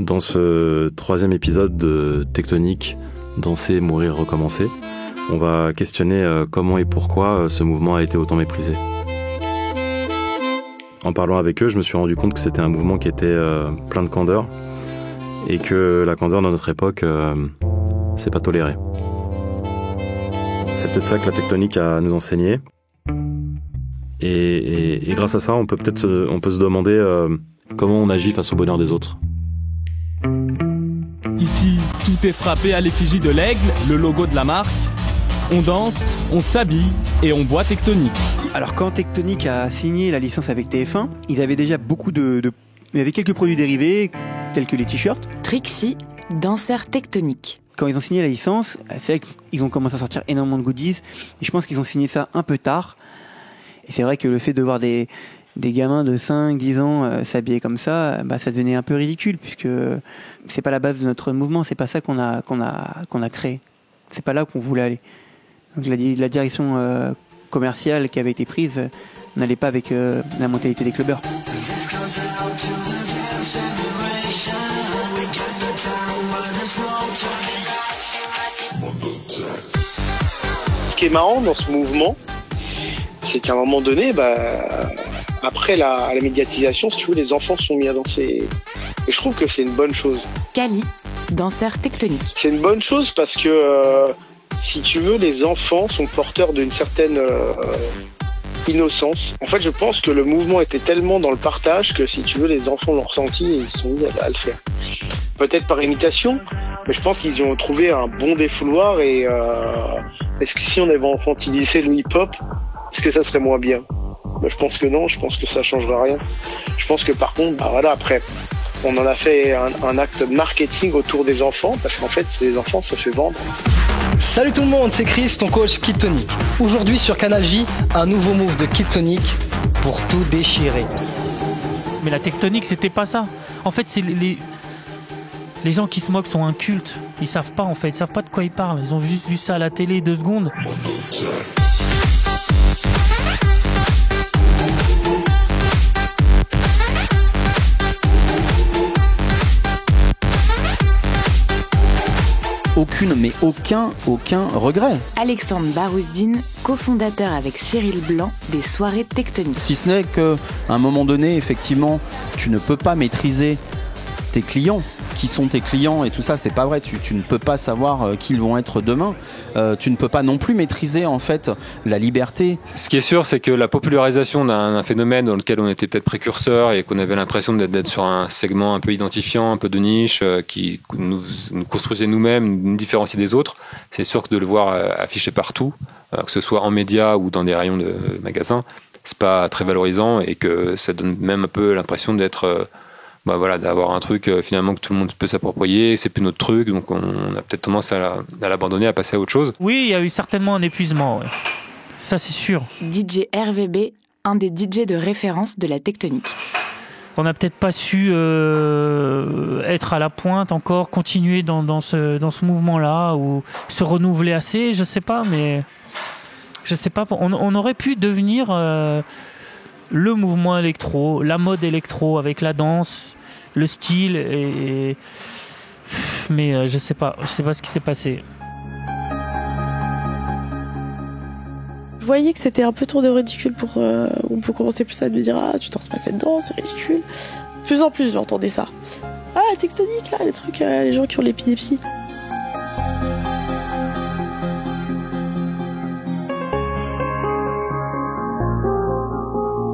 Dans ce 3e épisode de Tectonique, Danser, Mourir, Recommencer, on va questionner comment et pourquoi ce mouvement a été autant méprisé. En parlant avec eux, je me suis rendu compte que c'était un mouvement qui était plein de candeur et que la candeur dans notre époque, c'est pas toléré. C'est peut-être ça que la tectonique a à nous enseigner. Et grâce à ça, on peut se demander comment on agit face au bonheur des autres. Ici, tout est frappé à l'effigie de l'aigle, le logo de la marque. On danse, on s'habille et on boit Tectonique. Alors quand Tectonique a signé la licence avec TF1, ils avaient déjà il y avait quelques produits dérivés, tels que les t-shirts. Trixie, danseur tectonique. Quand ils ont signé la licence, c'est vrai qu'ils ont commencé à sortir énormément de goodies, et je pense qu'ils ont signé ça un peu tard. Et c'est vrai que le fait de voir des gamins de 5-10 ans s'habiller comme ça, ça devenait un peu ridicule, puisque c'est pas la base de notre mouvement, c'est pas ça qu'on a créé. C'est pas là qu'on voulait aller. Donc la direction commerciale qui avait été prise n'allait pas avec la mentalité des clubbers. Ce qui est marrant dans ce mouvement, c'est qu'à un moment donné, après la médiatisation, si tu veux, les enfants sont mis à danser. Et je trouve que c'est une bonne chose. Kali, danseur tectonique. C'est une bonne chose parce que, si tu veux, les enfants sont porteurs d'une certaine innocence. En fait, je pense que le mouvement était tellement dans le partage que, si tu veux, les enfants l'ont ressenti et ils sont mis à le faire. Peut-être par imitation, mais je pense qu'ils y ont trouvé un bon défouloir et est-ce que si on avait infantilisé le hip-hop, est-ce que ça serait moins bien ? Je pense que non, je pense que ça changera rien. Je pense que par contre, après, on en a fait un acte marketing autour des enfants, parce qu'en fait, les enfants, ça fait vendre. Salut tout le monde, c'est Chris, ton coach Kid Tonic. Aujourd'hui sur Canal J, un nouveau move de Kid Tonic pour tout déchirer. Mais la tectonique, c'était pas ça. En fait, c'est les gens qui se moquent sont incultes. Ils savent pas, en fait. Ils savent pas de quoi ils parlent. Ils ont juste vu ça à la télé 2 secondes. Aucun regret. Alexandre Barouzdine, cofondateur avec Cyril Blanc des soirées tectoniques. Si ce n'est qu'à un moment donné, effectivement, tu ne peux pas maîtriser tes clients. Qui sont tes clients et tout ça, c'est pas vrai. Tu ne peux pas savoir qui ils vont être demain. Tu ne peux pas non plus maîtriser en fait la liberté. Ce qui est sûr, c'est que la popularisation d'un phénomène dans lequel on était peut-être précurseur et qu'on avait l'impression d'être sur un segment un peu identifiant, un peu de niche, qui nous construisait nous-mêmes, nous différenciait des autres, c'est sûr que de le voir affiché partout, que ce soit en médias ou dans des rayons de magasins, c'est pas très valorisant et que ça donne même un peu l'impression d'être d'avoir un truc finalement que tout le monde peut s'approprier, c'est plus notre truc, donc on a peut-être tendance à l'abandonner, à passer à autre chose. Oui, il y a eu certainement un épuisement, ouais. Ça c'est sûr. DJ RVB, un des DJ de référence de la tectonique. On n'a peut-être pas su être à la pointe encore, continuer dans ce mouvement-là, ou se renouveler assez, je sais pas, mais je sais pas, on aurait pu devenir... le mouvement électro, la mode électro avec la danse, le style, mais je sais pas ce qui s'est passé. Je voyais que c'était un peu trop de ridicule on peut commencer plus à me dire tu danses pas cette danse, c'est ridicule. De plus en plus j'entendais ça. La tectonique là, les trucs, les gens qui ont l'épilepsie.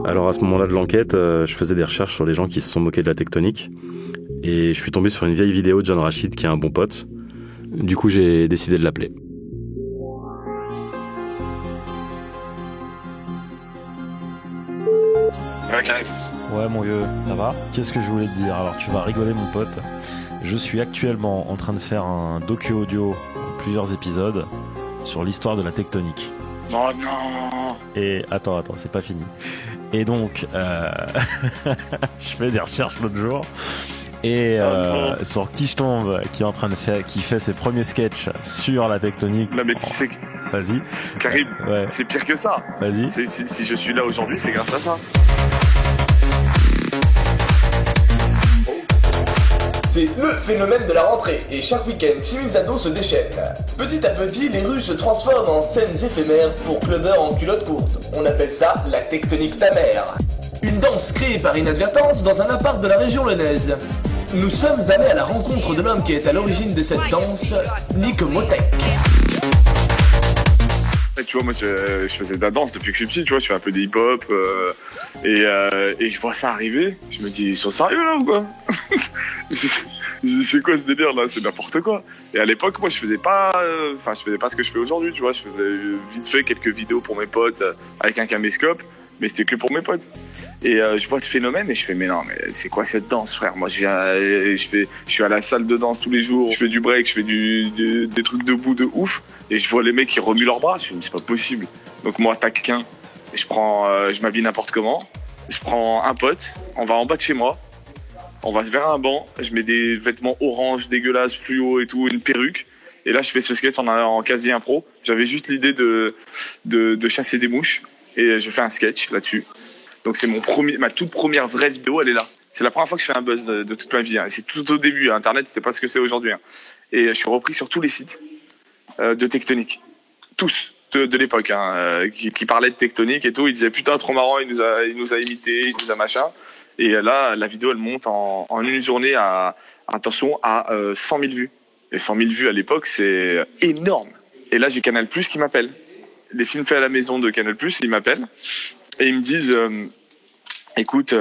Alors à ce moment-là de l'enquête, je faisais des recherches sur les gens qui se sont moqués de la tectonique et je suis tombé sur une vieille vidéo de John Rachid qui est un bon pote. Du coup, j'ai décidé de l'appeler. Ouais mon vieux, ça va ? Qu'est-ce que je voulais te dire ? Alors tu vas rigoler mon pote. Je suis actuellement en train de faire un docu audio, plusieurs épisodes, sur l'histoire de la tectonique. Oh non. Et attends, c'est pas fini. Et donc, je fais des recherches l'autre jour. Et sur qui je tombe, qui fait ses premiers sketchs sur la tectonique. Non mais tu sais que... Vas-y. Karim, ouais. C'est pire que ça. Vas-y. Si je suis là aujourd'hui, c'est grâce à ça. C'est le phénomène de la rentrée, et chaque week-end, 6000 ados se déchaînent. Petit à petit, les rues se transforment en scènes éphémères pour clubbers en culotte courte. On appelle ça la tectonique ta mère. Une danse créée par inadvertance dans un appart de la région lyonnaise. Nous sommes allés à la rencontre de l'homme qui est à l'origine de cette danse, Nick Motek. Tu vois, moi je faisais de la danse depuis que je suis petit, tu vois, je fais un peu de hip-hop et je vois ça arriver, je me dis, ils sont sérieux là ou quoi? C'est quoi ce délire là? C'est n'importe quoi. Et à l'époque, moi je faisais pas ce que je fais aujourd'hui, tu vois, je faisais vite fait quelques vidéos pour mes potes avec un caméscope, mais c'était que pour mes potes. Et je vois ce phénomène et je fais, mais non, mais c'est quoi cette danse, frère? Moi je suis à la salle de danse tous les jours, je fais du break, je fais des trucs debout de ouf. Et je vois les mecs qui remuent leurs bras, je me dis c'est pas possible. Donc moi, taquin, je m'habille n'importe comment, je prends un pote, on va en bas de chez moi, on va vers un banc, je mets des vêtements orange, dégueulasses, fluo et tout, une perruque. Et là, je fais ce sketch en quasi impro. J'avais juste l'idée de chasser des mouches et je fais un sketch là-dessus. Donc c'est ma toute première vraie vidéo, elle est là. C'est la première fois que je fais un buzz de toute ma vie. Hein. C'est tout au début. Internet, c'était pas ce que c'est aujourd'hui. Hein. Et je suis repris sur tous les sites de tectonique. Tous de l'époque, hein, qui parlaient de tectonique et tout. Ils disaient putain, trop marrant, il nous a imité, il nous a machin. Et là, la vidéo, elle monte en une journée à 100 000 vues. Et 100 000 vues à l'époque, c'est énorme. Et là, j'ai Canal+ qui m'appelle. Les films faits à la maison de Canal+, ils m'appellent. Et ils me disent, écoute,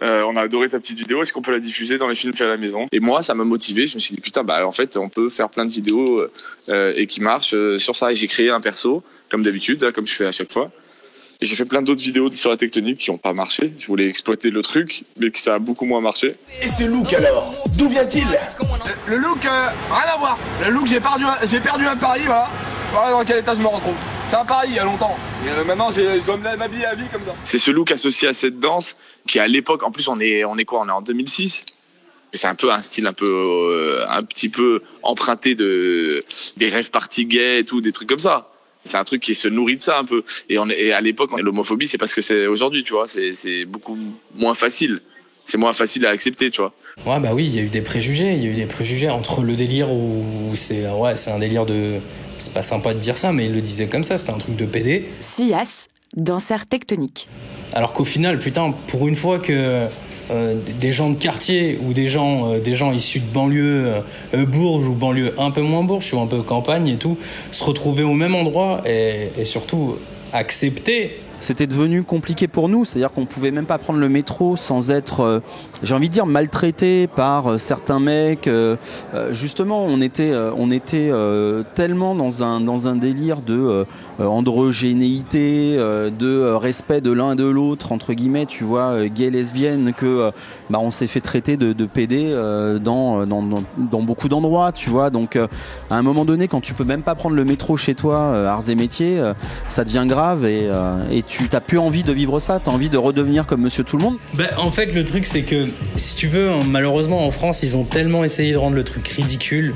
on a adoré ta petite vidéo, est-ce qu'on peut la diffuser dans les films faits à la maison? Et moi, ça m'a motivé, je me suis dit, putain, en fait, on peut faire plein de vidéos et qui marchent sur ça. Et j'ai créé un perso, comme d'habitude, comme je fais à chaque fois. Et j'ai fait plein d'autres vidéos sur la tectonique qui n'ont pas marché. Je voulais exploiter le truc, mais que ça a beaucoup moins marché. Et ce look alors, d'où vient-il? Le look, rien à voir. Le look, j'ai perdu un pari, voilà. Voilà dans quel état je me retrouve. C'est un pari il y a longtemps. Et maintenant, je dois m'habiller à vie comme ça. C'est ce look associé à cette danse qui, à l'époque, en plus, on est quoi? On est en 2006. C'est un peu un style un petit peu emprunté des rêves party gays et tout, des trucs comme ça. C'est un truc qui se nourrit de ça un peu. Et à l'époque, l'homophobie, c'est pas ce que c'est aujourd'hui, tu vois. C'est beaucoup moins facile. C'est moins facile à accepter, tu vois. Ouais, bah oui, il y a eu des préjugés. Il y a eu des préjugés entre le délire où c'est un délire de... C'est pas sympa de dire ça, mais il le disait comme ça, c'était un truc de PD. Sias, danseur tectonique. Alors qu'au final, putain, pour une fois que des gens de quartier ou des gens issus de banlieue Bourges ou banlieue un peu moins Bourges ou un peu campagne et tout, se retrouvaient au même endroit et surtout accepter. C'était devenu compliqué pour nous, c'est-à-dire qu'on pouvait même pas prendre le métro sans être, j'ai envie de dire, maltraité par certains mecs. Justement, on était tellement dans un délire de androgénéité, de respect de l'un et de l'autre, entre guillemets, tu vois, gay, lesbienne, que on s'est fait traiter de PD dans beaucoup d'endroits, tu vois. Donc, à un moment donné, quand tu peux même pas prendre le métro chez toi, arts et métiers, ça devient grave et tu n'as plus envie de vivre ça, tu as envie de redevenir comme Monsieur Tout-le-Monde. En fait, le truc, c'est que, si tu veux, malheureusement, en France, ils ont tellement essayé de rendre le truc ridicule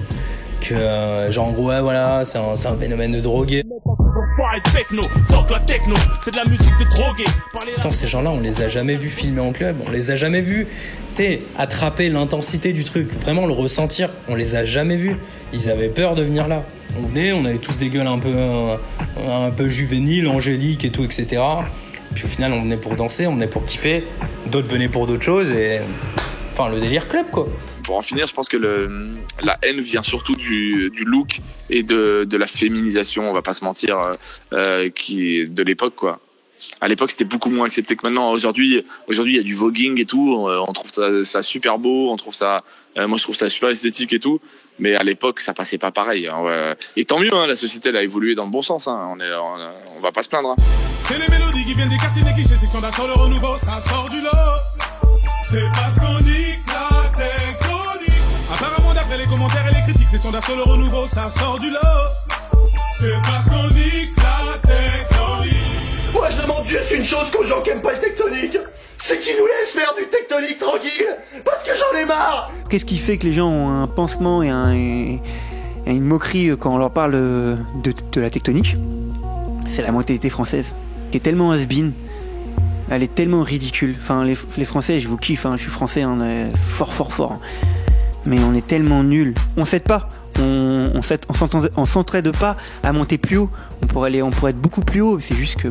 que, genre, ouais, voilà, c'est un phénomène de drogué. C'est de la musique de drogué. Pourtant, ces gens-là, on les a jamais vus filmer en club, on les a jamais vus, tu sais, attraper l'intensité du truc, vraiment le ressentir, on les a jamais vus. Ils avaient peur de venir là. On avait tous des gueules un peu juvéniles, angéliques et tout, etc. Puis au final, on venait pour danser, on venait pour kiffer. D'autres venaient pour d'autres choses et... Enfin, le délire club, quoi. Pour en finir, je pense que la haine vient surtout du look et de la féminisation, on va pas se mentir, de l'époque, quoi. À l'époque, c'était beaucoup moins accepté que maintenant. Aujourd'hui, il y a du voguing et tout. On trouve ça super beau. On trouve ça, moi, je trouve ça super esthétique et tout. Mais à l'époque, ça passait pas pareil. Hein. Et tant mieux, hein, la société, elle a évolué dans le bon sens. Hein. On va pas se plaindre. Hein. C'est les mélodies qui viennent des quartiers négligés. Section d'assaut, le renouveau, ça sort du lot. C'est parce qu'on nique la tectonique. Apparemment, d'après les commentaires et les critiques, section d'assaut, le renouveau, ça sort du lot. C'est parce qu'on nique la tectonique. Moi je demande juste une chose qu'aux gens qui aiment pas le tectonique, c'est qu'ils nous laissent faire du tectonique tranquille, parce que j'en ai marre. Qu'est-ce qui fait que les gens ont un pansement et une moquerie quand on leur parle de la tectonique? C'est la mentalité française, qui est tellement has-been, elle est tellement ridicule. Enfin, les Français, je vous kiffe, hein, je suis français, hein, fort. mais on est tellement nuls. On s'aide pas. On s'entraide pas à monter plus haut. On pourrait être beaucoup plus haut. C'est juste que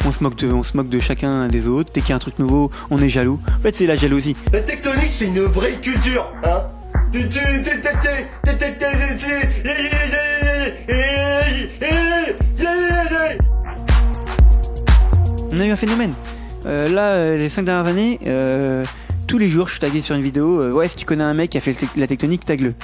on se moque de chacun des autres. Dès qu'il y a un truc nouveau, on est jaloux. En fait, c'est la jalousie. La tectonique, c'est une vraie culture, hein. On a eu un phénomène. Les 5 dernières années, tous les jours, je suis tagué sur une vidéo. Ouais, si tu connais un mec qui a fait la tectonique, tague-le.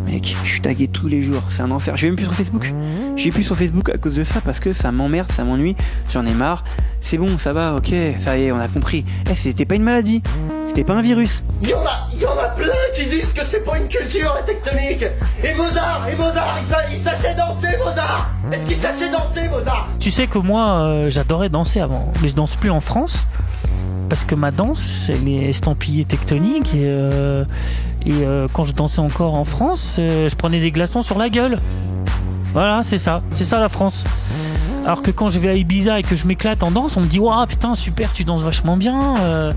Mec, je suis tagué tous les jours, c'est un enfer. Je vais même plus sur Facebook. Je suis plus sur Facebook à cause de ça parce que ça m'emmerde, ça m'ennuie. J'en ai marre. C'est bon, ça va, ok, ça y est, on a compris. C'était pas une maladie, c'était pas un virus. Il y en a plein qui disent que c'est pas une culture la tectonique. Et Mozart, il sachait danser, Mozart. Est-ce qu'il sachait danser, Mozart? Tu sais que moi, j'adorais danser avant, mais je danse plus en France. Parce que ma danse, elle est estampillée tectonique et quand je dansais encore en France, je prenais des glaçons sur la gueule. Voilà, c'est ça la France. Alors que quand je vais à Ibiza et que je m'éclate en danse, on me dit waouh putain super, tu danses vachement bien.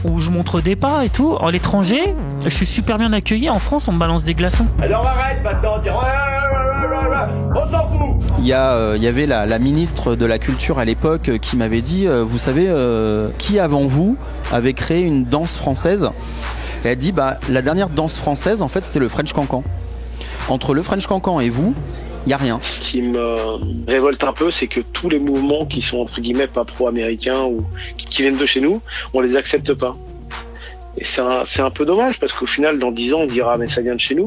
Où je montre des pas et tout. À l'étranger, je suis super bien accueilli. En France, on me balance des glaçons. Alors arrête maintenant, on s'en fout. Il y avait la ministre de la Culture à l'époque qui m'avait dit, vous savez, qui avant vous avait créé une danse française? Et elle dit, la dernière danse française, en fait, c'était le French Cancan. Entre le French Cancan et vous, il n'y a rien. Ce qui me révolte un peu, c'est que tous les mouvements qui sont entre guillemets pas pro-américains ou qui viennent de chez nous, on les accepte pas. Et c'est un peu dommage parce qu'au final, dans 10 ans, on dira mais ça vient de chez nous.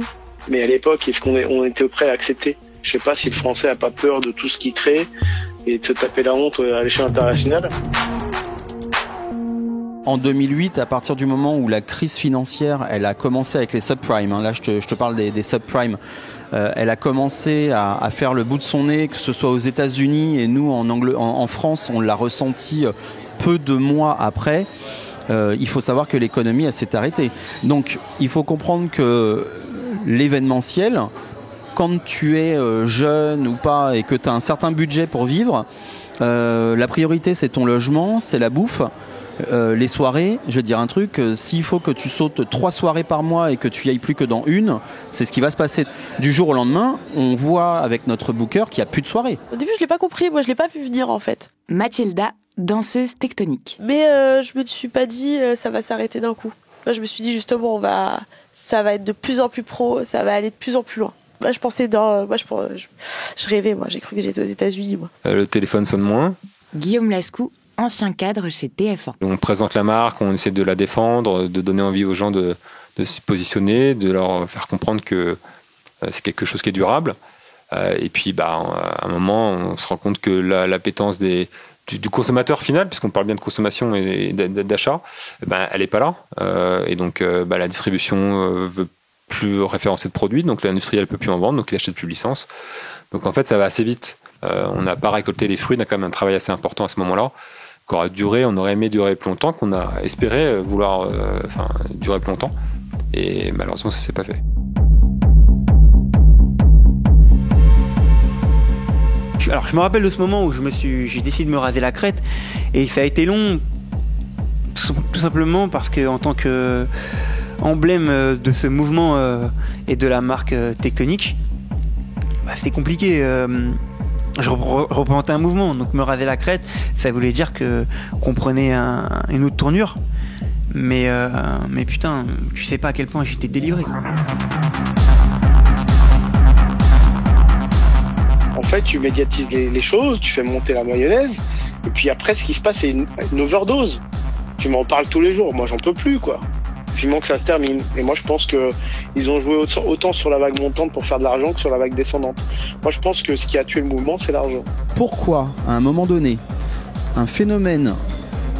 Mais à l'époque, est-ce on était prêt à accepter? Je sais pas si le français a pas peur de tout ce qu'il crée et de se taper la honte à l'échelle internationale. En 2008, à partir du moment où la crise financière, elle a commencé avec les subprimes, là je te parle des subprimes, elle a commencé à faire le bout de son nez, que ce soit aux États-Unis et nous en France, on l'a ressenti peu de mois après. Il faut savoir que l'économie, elle s'est arrêtée. Donc, il faut comprendre que l'événementiel, quand tu es jeune ou pas et que tu as un certain budget pour vivre, la priorité, c'est ton logement, c'est la bouffe. Les soirées, je vais te dire un truc, s'il faut que tu sautes 3 soirées par mois et que tu y ailles plus que dans une, c'est ce qui va se passer. Du jour au lendemain, on voit avec notre booker qu'il n'y a plus de soirée. Au début, je l'ai pas compris, moi je l'ai pas pu venir en fait. Mathilda, danseuse tectonique. Mais je me suis pas dit ça va s'arrêter d'un coup. Moi, je me suis dit justement ça va être de plus en plus pro, ça va aller de plus en plus loin. Moi, je pensais je rêvais, moi, j'ai cru que j'étais aux États-Unis, moi. Le téléphone sonne moins. Guillaume Lascou, ancien cadre chez TF1. On présente la marque, on essaie de la défendre, de donner envie aux gens de se positionner, de leur faire comprendre que c'est quelque chose qui est durable. Et puis, à un moment, on se rend compte que l'appétence du consommateur final, puisqu'on parle bien de consommation et d'achat, elle n'est pas là. Et donc, la distribution veut plus référencer de produits, donc l'industriel ne peut plus en vendre, donc il achète plus licence. Donc en fait, ça va assez vite. On n'a pas récolté les fruits, on a quand même un travail assez important à ce moment-là. On aurait aimé durer plus longtemps, qu'on a espéré vouloir durer plus longtemps. Et malheureusement, ça ne s'est pas fait. Alors je me rappelle de ce moment où j'ai décidé de me raser la crête et ça a été long, tout simplement parce que en tant que emblème de ce mouvement et de la marque tectonique, c'était compliqué. Je représentais un mouvement, donc me raser la crête, ça voulait dire qu'on prenait une autre tournure. Mais putain, tu sais pas à quel point j'étais délivré, quoi. En fait, tu médiatises les choses, tu fais monter la mayonnaise, et puis après, ce qui se passe, c'est une overdose. Tu m'en parles tous les jours, moi j'en peux plus, quoi. Vivement que ça se termine. Et moi je pense qu'ils ont joué autant sur la vague montante pour faire de l'argent que sur la vague descendante. Moi je pense que ce qui a tué le mouvement, c'est l'argent. Pourquoi, à un moment donné, un phénomène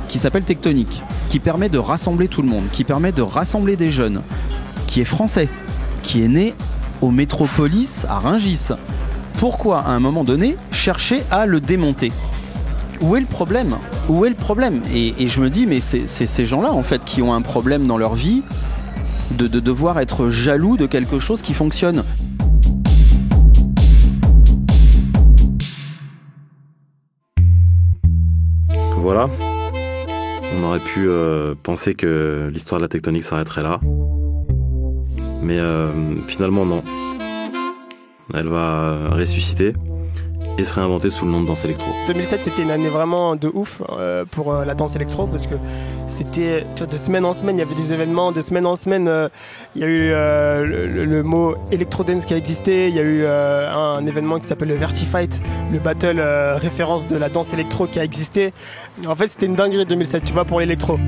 qui s'appelle tectonique, qui permet de rassembler tout le monde, qui permet de rassembler des jeunes, qui est français, qui est né au Métropolis à Rungis, pourquoi, à un moment donné, chercher à le démonter ? Où est le problème ? Où est le problème ? Et je me dis, mais c'est ces gens-là, en fait, qui ont un problème dans leur vie de devoir être jaloux de quelque chose qui fonctionne. Voilà. On aurait pu penser que l'histoire de la tectonique s'arrêterait là. Mais finalement, non. Elle va ressusciter et se réinventer sous le nom de danse électro. 2007, c'était une année vraiment de ouf pour la danse électro parce que c'était, tu vois, de semaine en semaine, il y avait des événements, de semaine en semaine, il y a eu le mot Electro Dance qui a existé, il y a eu un événement qui s'appelle le Vertifight, le battle référence de la danse électro qui a existé. En fait, c'était une dinguerie 2007, tu vois, pour l'électro.